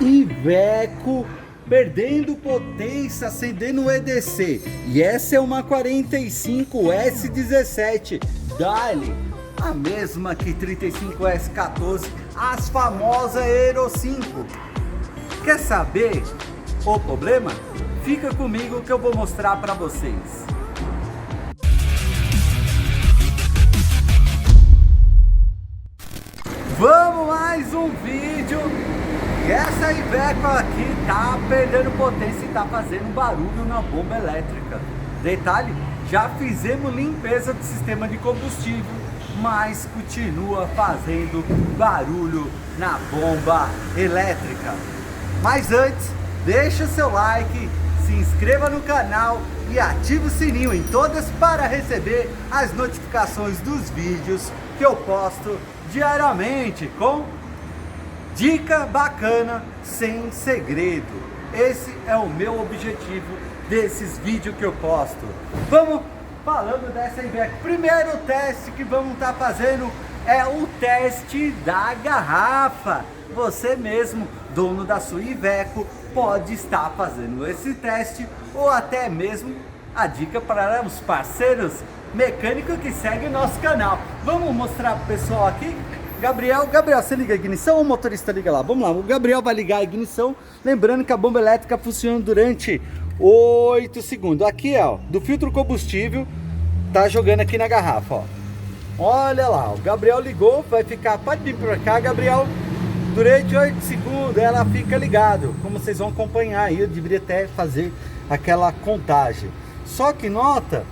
Iveco perdendo potência, acendendo o EDC. E essa é uma 45S17 Daily, a mesma que 35S14, as famosas Euro 5. Quer saber o problema? Fica comigo que eu vou mostrar para vocês. Vamos mais um vídeo. E essa Iveco aqui tá perdendo potência e tá fazendo barulho na bomba elétrica. Detalhe, já fizemos limpeza do sistema de combustível, mas continua fazendo barulho na bomba elétrica. Mas antes, deixa seu like, se inscreva no canal e ative o sininho em todas para receber as notificações dos vídeos que eu posto diariamente com dica bacana, sem segredo. Esse é o meu objetivo desses vídeos que eu posto. Vamos falando dessa Iveco. Primeiro teste que vamos estar fazendo é o teste da garrafa. Você mesmo, dono da sua Iveco, pode estar fazendo esse teste, ou até mesmo a dica para os parceiros mecânicos que seguem o nosso canal. Vamos mostrar pro pessoal aqui. Gabriel, você liga a ignição ou o motorista liga lá? Vamos lá, o Gabriel vai ligar a ignição. Lembrando que a bomba elétrica funciona durante 8 segundos. Aqui, ó, do filtro combustível, tá jogando aqui na garrafa, ó. Olha lá, o Gabriel ligou, vai ficar, pode vir pra cá, Gabriel. Durante 8 segundos ela fica ligado. Como vocês vão acompanhar aí, eu deveria até fazer aquela contagem. Só que nota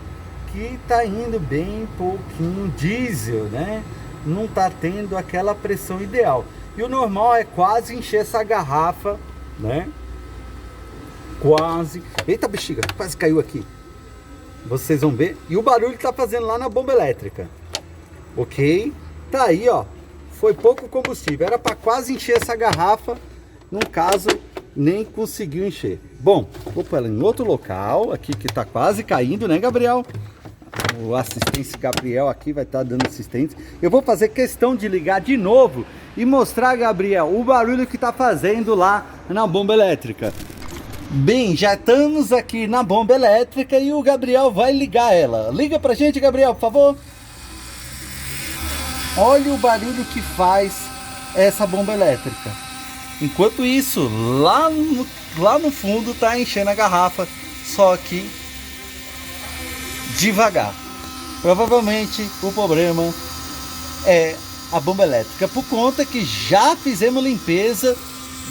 que tá indo bem pouquinho diesel, né? Não tá tendo aquela pressão ideal. E o normal é quase encher essa garrafa, né? Quase. Eita bexiga, quase caiu aqui. Vocês vão ver. E o barulho que tá fazendo lá na bomba elétrica. Ok? Tá aí, ó. Foi pouco combustível. Era para quase encher essa garrafa. No caso, nem conseguiu encher. Bom, vou pôr ela em outro local. Aqui que tá quase caindo, né, Gabriel? O assistente Gabriel aqui vai estar dando assistência. Eu vou fazer questão de ligar de novo e mostrar, Gabriel, o barulho que está fazendo lá na bomba elétrica. Bem, já estamos aqui na bomba elétrica e o Gabriel vai ligar ela. Liga pra gente, Gabriel, por favor. Olha o barulho que faz essa bomba elétrica. Enquanto isso, lá no fundo está enchendo a garrafa, só que devagar. Provavelmente o problema é a bomba elétrica, por conta que já fizemos limpeza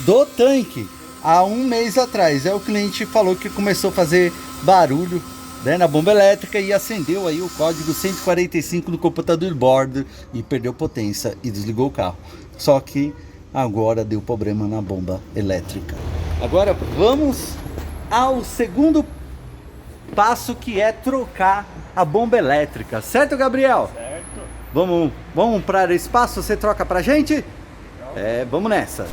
do tanque há um mês atrás. O cliente falou que começou a fazer barulho, né, na bomba elétrica e acendeu aí o código 145 no computador bordo e perdeu potência e desligou o carro. Só que agora deu problema na bomba elétrica. Agora vamos ao segundo passo, que é trocar a bomba elétrica, certo, Gabriel? Certo. Vamos para esse passo, você troca pra gente? Vamos nessa.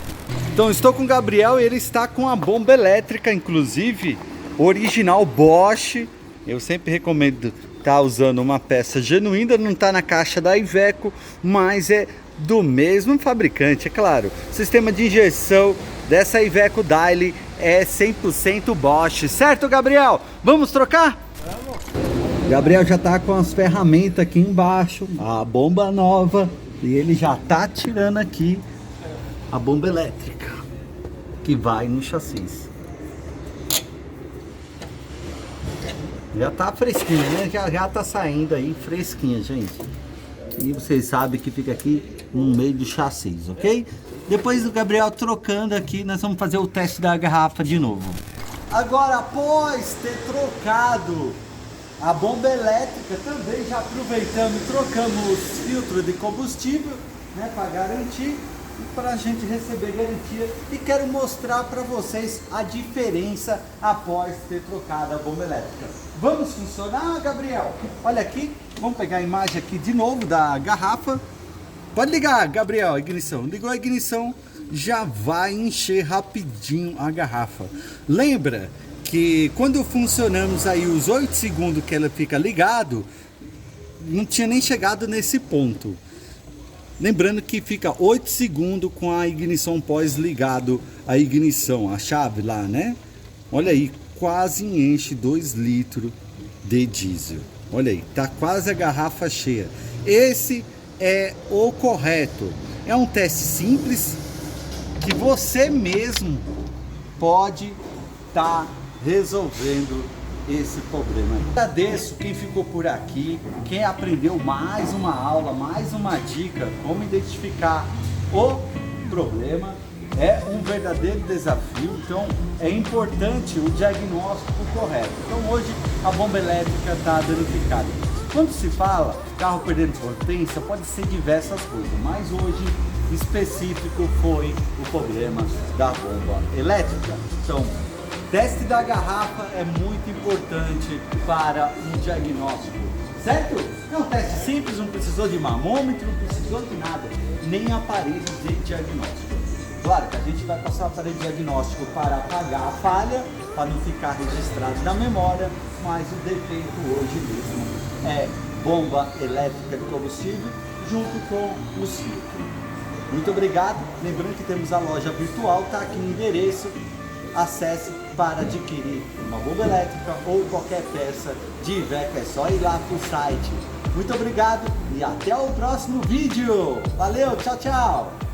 Então estou com o Gabriel e ele está com a bomba elétrica, inclusive original Bosch. Eu sempre recomendo estar usando uma peça genuína, não está na caixa da Iveco, mas é do mesmo fabricante, é claro. O sistema de injeção dessa Iveco Daily é 100% Bosch, certo, Gabriel? Vamos trocar? Vamos. Gabriel já tá com as ferramentas aqui embaixo, a bomba nova, e ele já tá tirando aqui a bomba elétrica que vai no chassi. Já tá fresquinha, né? Já tá saindo aí fresquinha, gente. E vocês sabem que fica aqui no meio do chassi, ok? Depois do Gabriel trocando aqui, nós vamos fazer o teste da garrafa de novo. Agora, após ter trocado a bomba elétrica, também já aproveitamos e trocamos os filtros de combustível, né, para garantir e para a gente receber garantia. E quero mostrar para vocês a diferença após ter trocado a bomba elétrica. Vamos funcionar, Gabriel? Olha aqui, vamos pegar a imagem aqui de novo da garrafa. Pode ligar, Gabriel, a ignição. Ligou a ignição, já vai encher rapidinho a garrafa. Lembra que quando funcionamos aí os 8 segundos que ela fica ligado, não tinha nem chegado nesse ponto. Lembrando que fica 8 segundos com a ignição pós ligado a ignição, a chave lá, né? Olha aí, quase enche 2 litros de diesel. Olha aí, tá quase a garrafa cheia. Esse é o correto. É um teste simples que você mesmo pode estar resolvendo esse problema. Agradeço quem ficou por aqui, quem aprendeu mais uma aula, mais uma dica, como identificar o problema. É um verdadeiro desafio, então é importante o diagnóstico correto. Então hoje a bomba elétrica está danificada. Quando se fala carro perdendo potência, pode ser diversas coisas, mas hoje específico foi o problema da bomba elétrica. Então, teste da garrafa é muito importante para um diagnóstico, certo? É um teste simples, não precisou de mamômetro, não precisou de nada, nem aparelho de diagnóstico. Claro que a gente vai passar o aparelho de diagnóstico para apagar a falha, para não ficar registrado na memória, mas o defeito hoje mesmo é bomba elétrica de combustível junto com os filtros. Muito obrigado, lembrando que temos a loja virtual, tá aqui no endereço, acesse para adquirir uma bomba elétrica ou qualquer peça de Iveco, é só ir lá pro site. Muito obrigado e até o próximo vídeo, valeu, tchau, tchau!